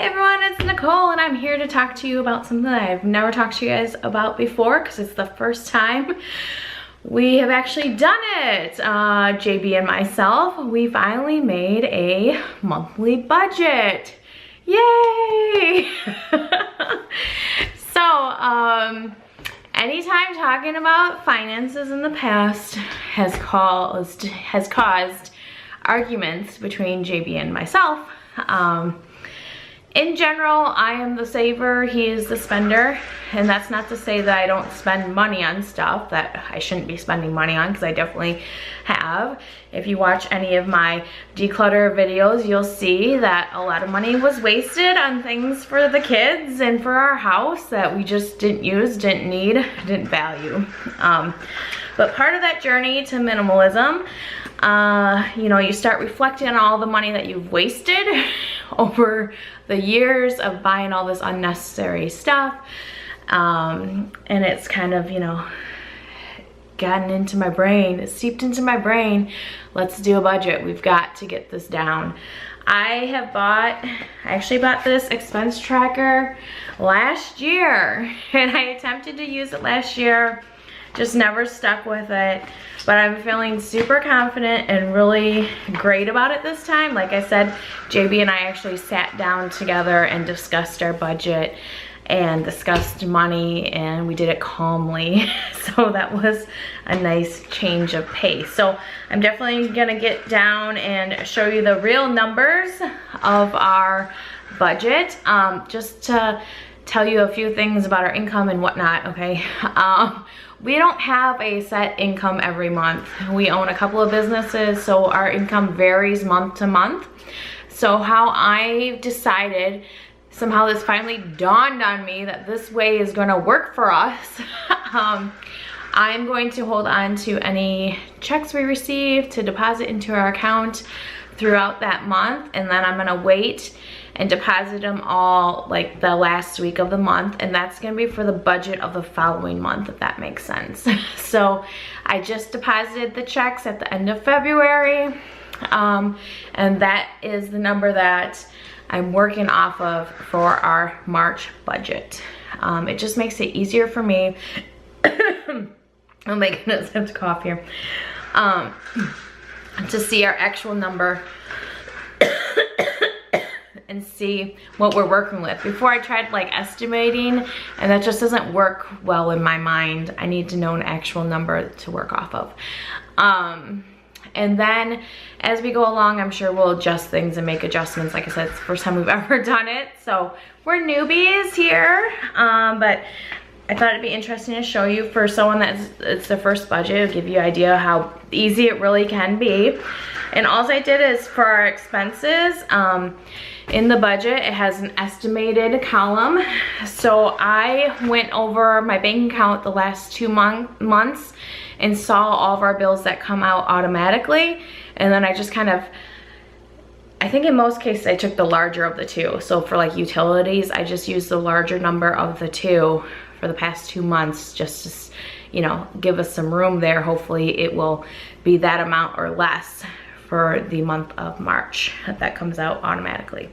Hey everyone, it's Nicole and I'm here to talk to you about something that I've never talked to you guys about before because it's the first time we have actually done it. JB and myself, we finally made a monthly budget. Yay! So, anytime talking about finances in the past has caused arguments between JB and myself. In general, I am the saver, he is the spender, and that's not to say that I don't spend money on stuff that I shouldn't be spending money on, because I definitely have. If you watch any of my declutter videos, you'll see that a lot of money was wasted on things for the kids and for our house that we just didn't use, didn't need, didn't value. But part of that journey to minimalism, you know, you start reflecting on all the money that you've wasted over the years of buying all this unnecessary stuff. And it's kind of, you know, gotten into my brain, it's seeped into my brain. Let's do a budget. We've got to get this down. I actually bought this expense tracker last year, and I attempted to use it last year, just never stuck with it. But I'm feeling super confident and really great about it this time. Like I said, JB and I actually sat down together and discussed our budget and discussed money, and we did it calmly. So that was a nice change of pace. So I'm definitely gonna get down and show you the real numbers of our budget, just to tell you a few things about our income and whatnot, okay? We don't have a set income every month. We own a couple of businesses, so our income varies month to month. So how I decided, somehow this finally dawned on me that this way is gonna work for us. I'm going to hold on to any checks we receive to deposit into our account throughout that month, and then I'm gonna wait and deposit them all like the last week of the month, and that's gonna be for the budget of the following month, if that makes sense. So I just deposited the checks at the end of February, and that is the number that I'm working off of for our March budget. It just makes it easier for me. Oh my goodness, I have to cough here. To see our actual number and see what we're working with. Before I tried like estimating, and that just doesn't work well in my mind. I need to know an actual number to work off of. And then as we go along, I'm sure we'll adjust things and make adjustments. Like I said, it's the first time we've ever done it, so we're newbies here. But I thought it'd be interesting to show you for someone it's their first budget. It'll give you an idea how easy it really can be. And all I did is for our expenses, in the budget, it has an estimated column. So I went over my bank account the last 2 months and saw all of our bills that come out automatically. And then I just kind of, I think in most cases I took the larger of the two. So for like utilities, I just used the larger number of the two for the past 2 months, just to, you know, give us some room there. Hopefully it will be that amount or less for the month of March, that comes out automatically.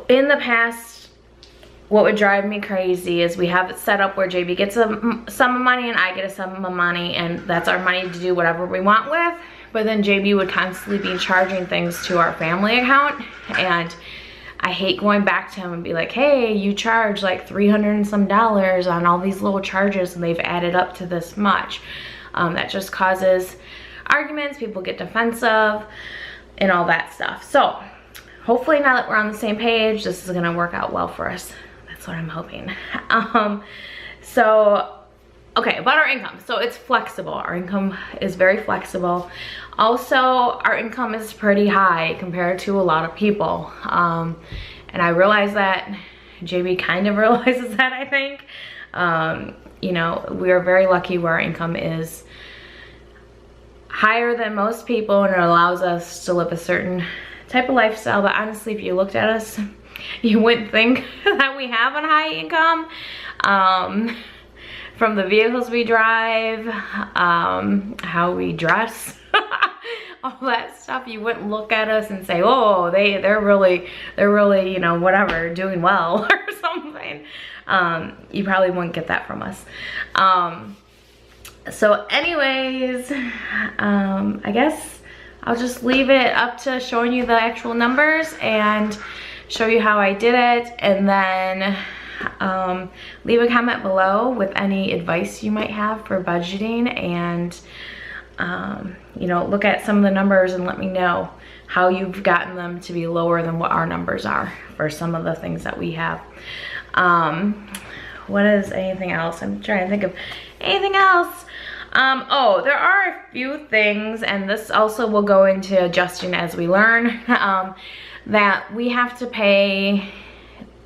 In the past, what would drive me crazy is we have it set up where JB gets a sum of money and I get a sum of money, and that's our money to do whatever we want with. But then JB would constantly be charging things to our family account, and I hate going back to him and be like, hey, you charge like $300 and some on all these little charges and they've added up to this much. That just causes arguments, people get defensive, and all that stuff. So hopefully now that we're on the same page, this is gonna work out well for us. That's what I'm hoping. Okay, about our income. So it's flexible. Our income is very flexible. Also, our income is pretty high compared to a lot of people. And I realize that, JB kind of realizes that, I think. You know, we're very lucky where our income is higher than most people, and it allows us to live a certain type of lifestyle. But honestly, if you looked at us, you wouldn't think that we have a high income. From the vehicles we drive, how we dress, all that stuff, you wouldn't look at us and say, oh, they're really, you know, whatever, doing well or something. You probably wouldn't get that from us. So anyways, I guess I'll just leave it up to showing you the actual numbers and show you how I did it, and then leave a comment below with any advice you might have for budgeting, and you know, look at some of the numbers and let me know how you've gotten them to be lower than what our numbers are for some of the things that we have. What is anything else? I'm trying to think of anything else. Oh, there are a few things, and this also will go into adjusting as we learn, that we have to pay.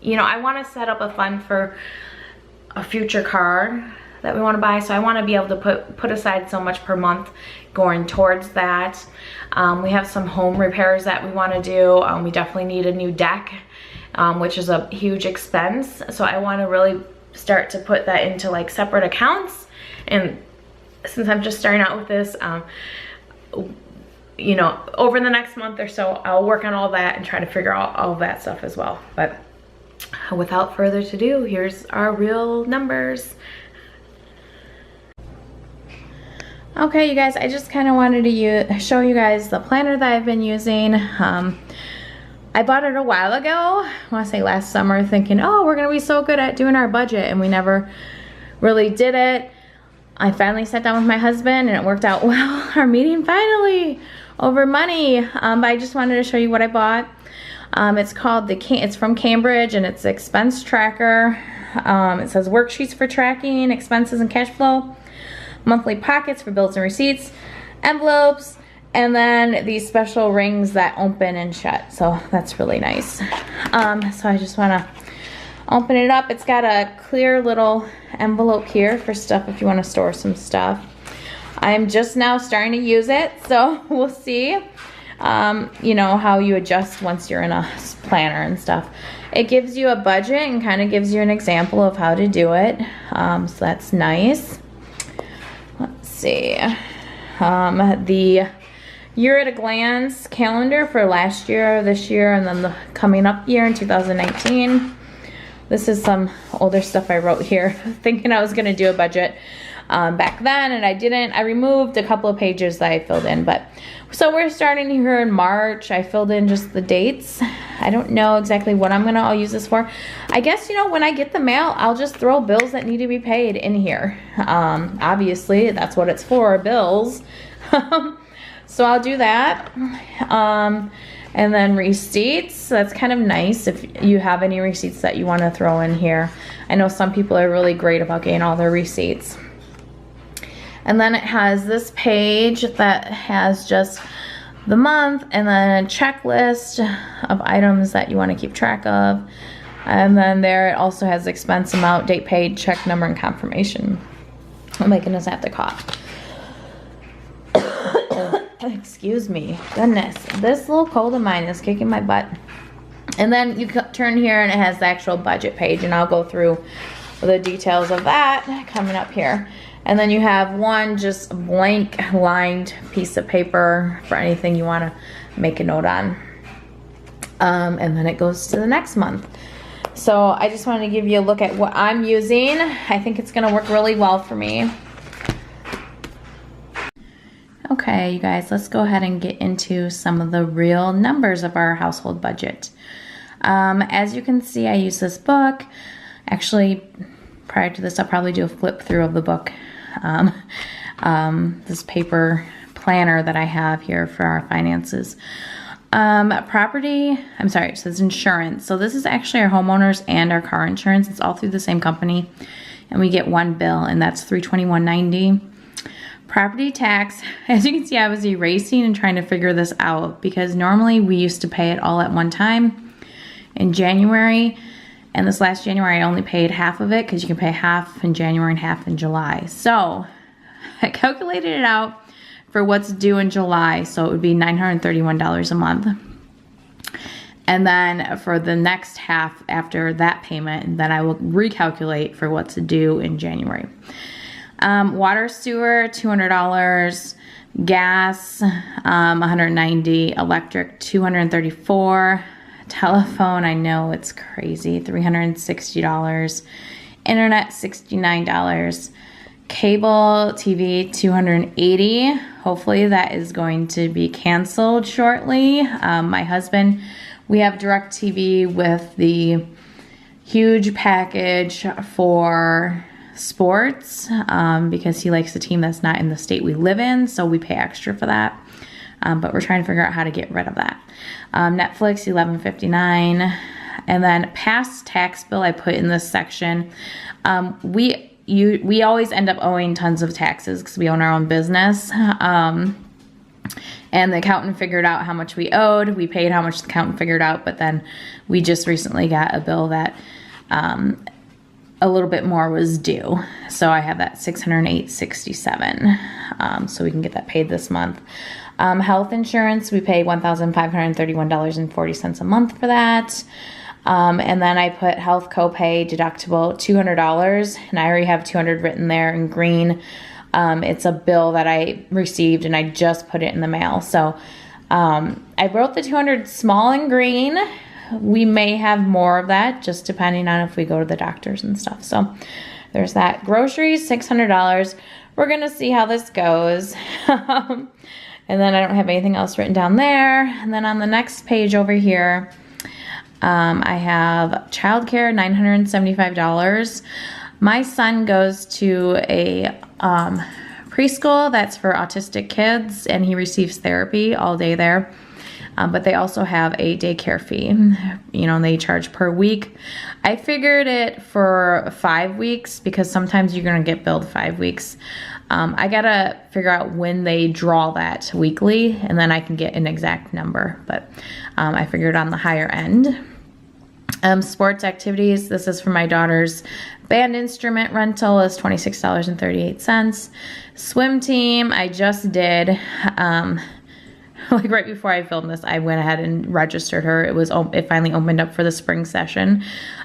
You know, I want to set up a fund for a future car that we want to buy, so I want to be able to put aside so much per month going towards that. We have some home repairs that we want to do. We definitely need a new deck, which is a huge expense, so I want to really start to put that into like separate accounts. And since I'm just starting out with this, you know, over the next month or so, I'll work on all that and try to figure out all of that stuff as well. But without further ado, here's our real numbers. Okay, you guys, I just kind of wanted to show you guys the planner that I've been using. I bought it a while ago, I want to say last summer, thinking, oh, we're gonna be so good at doing our budget, and we never really did it. I finally sat down with my husband and it worked out well, our meeting finally, over money. But I just wanted to show you what I bought. It's called it's from Cambridge, and it's expense tracker. It says worksheets for tracking expenses and cash flow, monthly pockets for bills and receipts, envelopes, and then these special rings that open and shut. So that's really nice. So I just want to open it up. It's got a clear little envelope here for stuff if you want to store some stuff. I'm just now starting to use it, so we'll see. You know, how you adjust once you're in a planner and stuff. It gives you a budget and kind of gives you an example of how to do it. So that's nice. Let's see. The year at a glance calendar for last year, this year, and then the coming up year in 2019. This is some older stuff I wrote here, thinking I was gonna do a budget back then, and I didn't. I removed a couple of pages that I filled in, but so we're starting here in March. I filled in just the dates. I don't know exactly what I'm gonna all use this for. I guess, you know, when I get the mail, I'll just throw bills that need to be paid in here. Obviously, that's what it's for, bills. So I'll do that. And then receipts, that's kind of nice if you have any receipts that you want to throw in here. I know some people are really great about getting all their receipts. And then it has this page that has just the month, and then a checklist of items that you want to keep track of. And then there it also has expense amount, date paid, check number, and confirmation. Oh my goodness, I have to cough. Excuse me, goodness, this little cold of mine is kicking my butt. And then you turn here and it has the actual budget page, and I'll go through the details of that coming up here. And then you have one just blank lined piece of paper for anything you want to make a note on. And then it goes to the next month. So I just wanted to give you a look at what I'm using. I think it's going to work really well for me. Okay, you guys, let's go ahead and get into some of the real numbers of our household budget. As you can see, I use this book. Actually, prior to this, I'll probably do a flip through of the book. This paper planner that I have here for our finances. It says insurance. So this is actually our homeowners and our car insurance. It's all through the same company, and we get one bill, and that's $321.90. Property tax, as you can see, I was erasing and trying to figure this out because normally we used to pay it all at one time in January, and this last January I only paid half of it because you can pay half in January and half in July. So I calculated it out for what's due in July, so it would be $931 a month. And then for the next half after that payment, then I will recalculate for what's due in January. Water, sewer, $200. gas, 190, electric, 234, telephone, I know it's crazy, $360, internet, $69, cable TV, $280. Hopefully that is going to be canceled shortly. My husband, we have DirecTV with the huge package for sports because he likes a team that's not in the state we live in, so we pay extra for that. But we're trying to figure out how to get rid of that. Netflix, $11.59, and then past tax bill I put in this section. We always end up owing tons of taxes because we own our own business. And the accountant figured out how much we owed. We paid how much the accountant figured out, but then we just recently got a bill that a little bit more was due. So I have that $608.67. So we can get that paid this month. Health insurance, we pay $1,531.40 a month for that. And then I put health copay deductible $200, and I already have $200 written there in green. It's a bill that I received and I just put it in the mail. So I wrote the $200 small in green. We may have more of that just depending on if we go to the doctors and stuff. So there's that. Groceries, $600. We're going to see how this goes. And then I don't have anything else written down there. And then on the next page over here, I have childcare, $975. My son goes to a preschool that's for autistic kids, and he receives therapy all day there. But they also have a daycare fee. You know, and they charge per week. I figured it for 5 weeks because sometimes you're going to get billed 5 weeks. I got to figure out when they draw that weekly, and then I can get an exact number. But I figured on the higher end. Sports activities, this is for my daughter's band instrument rental, is $26.38. Swim team, I just did, like right before I filmed this, I went ahead and registered her. It finally opened up for the spring session.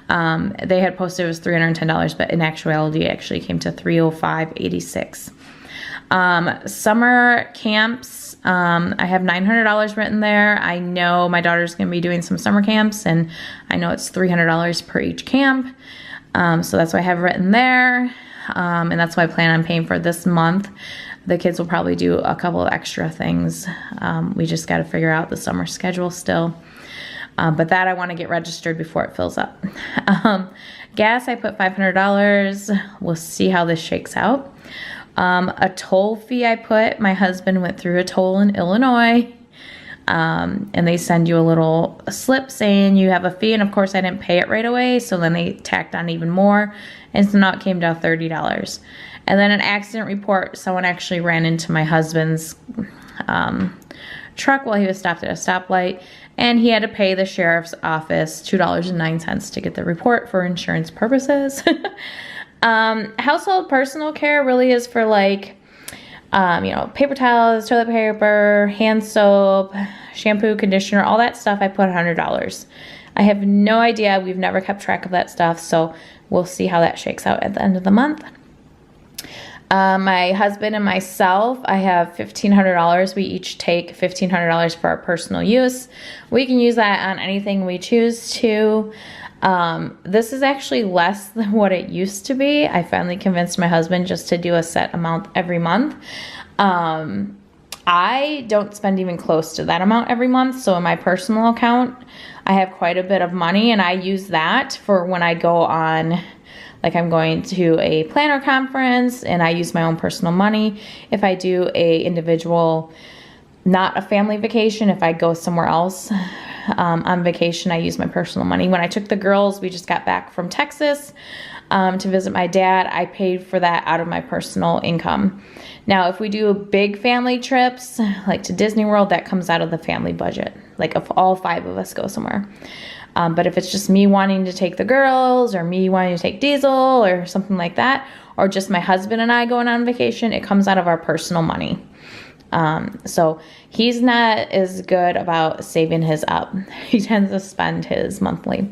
They had posted it was $310, but in actuality, it actually came to $305.86. Summer camps, I have $900 written there. I know my daughter's going to be doing some summer camps, and I know it's $300 per each camp. So that's what I have written there. And that's what I plan on paying for this month. The kids will probably do a couple of extra things. We just got to figure out the summer schedule still. But that I want to get registered before it fills up. Gas, I put $500. We'll see how this shakes out. A toll fee I put, my husband went through a toll in Illinois. And they send you a little slip saying you have a fee, and of course I didn't pay it right away, so then they tacked on even more, and so now it came to $30. And then an accident report, someone actually ran into my husband's truck while he was stopped at a stoplight, and he had to pay the sheriff's office $2.09 to get the report for insurance purposes. Household personal care really is for like, you know, paper towels, toilet paper, hand soap, shampoo, conditioner, all that stuff. I put $100. I have no idea. We've never kept track of that stuff, so we'll see how that shakes out at the end of the month. My husband and myself, I have $1,500. We each take $1,500 for our personal use. We can use that on anything we choose to. This is actually less than what it used to be. I finally convinced my husband just to do a set amount every month. I don't spend even close to that amount every month. So in my personal account, I have quite a bit of money, and I use that for when I go on, like I'm going to a planner conference and I use my own personal money. If I do a individual, not a family vacation, if I go somewhere else on vacation, I use my personal money. When I took the girls, we just got back from Texas to visit my dad. I paid for that out of my personal income. Now, if we do big family trips, like to Disney World, that comes out of the family budget. Like if all 5 of us go somewhere. But if it's just me wanting to take the girls, or me wanting to take Diesel or something like that, or just my husband and I going on vacation, it comes out of our personal money. So he's not as good about saving his up. He tends to spend his monthly.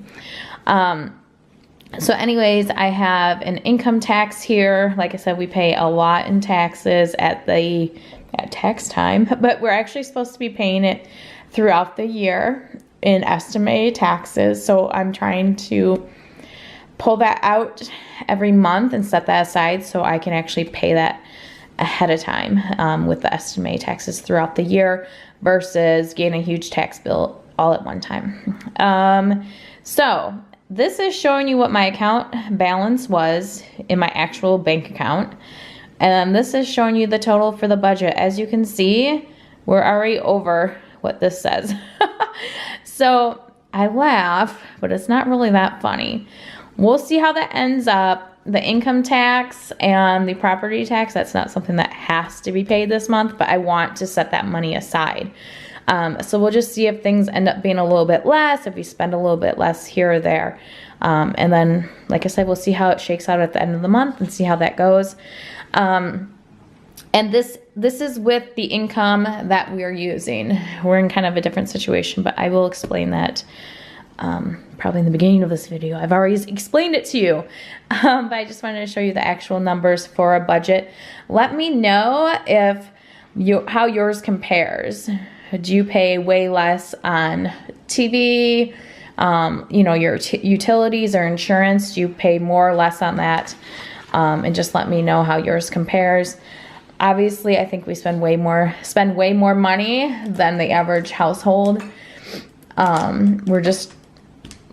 So anyways, I have an income tax here. Like I said, we pay a lot in taxes at the at tax time, but we're actually supposed to be paying it throughout the year in estimated taxes. So I'm trying to pull that out every month and set that aside so I can actually pay that ahead of time with the estimated taxes throughout the year versus getting a huge tax bill all at one time. So this is showing you what my account balance was in my actual bank account. And this is showing you the total for the budget. As you can see, we're already over what this says. So I laugh, but it's not really that funny. We'll see how that ends up. The income tax and the property tax, that's not something that has to be paid this month, but I want to set that money aside. So we'll just see if things end up being a little bit less, if we spend a little bit less here or there. And then, like I said, we'll see how it shakes out at the end of the month and see how that goes. And this is with the income that we're using. We're in kind of a different situation, but I will explain that probably in the beginning of this video. I've already explained it to you, but I just wanted to show you the actual numbers for a budget. Let me know how yours compares. Do you pay way less on TV, your utilities or insurance? Do you pay more or less on that? And just let me know how yours compares. Obviously, I think we spend way more money than the average household. We're just,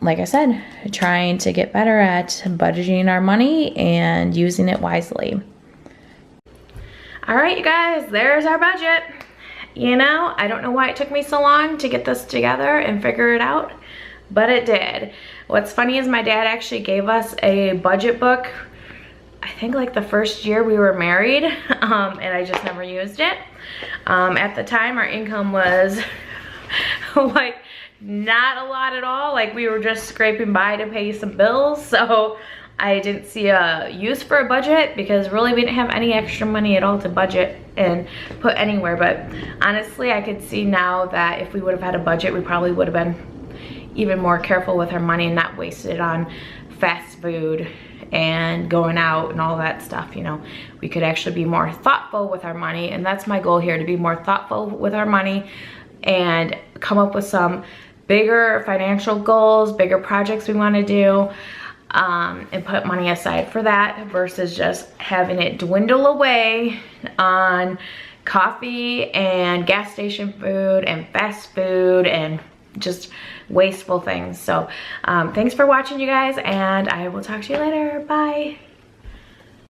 like I said, trying to get better at budgeting our money and using it wisely. All right, you guys, there's our budget. I don't know why it took me so long to get this together and figure it out, but it did. What's funny is my dad actually gave us a budget book, I think like the first year we were married, and I just never used it. At the time, our income was like not a lot at all. Like we were just scraping by to pay some bills, so I didn't see a use for a budget because really we didn't have any extra money at all to budget and put anywhere. But honestly, I could see now that if we would have had a budget, we probably would have been even more careful with our money and not wasted it on fast food and going out and all that stuff. We could actually be more thoughtful with our money, and that's my goal here, to be more thoughtful with our money and come up with some bigger financial goals, bigger projects we want to do, and put money aside for that versus just having it dwindle away on coffee and gas station food and fast food and just wasteful things. So thanks for watching, you guys, and I will talk to you later. Bye.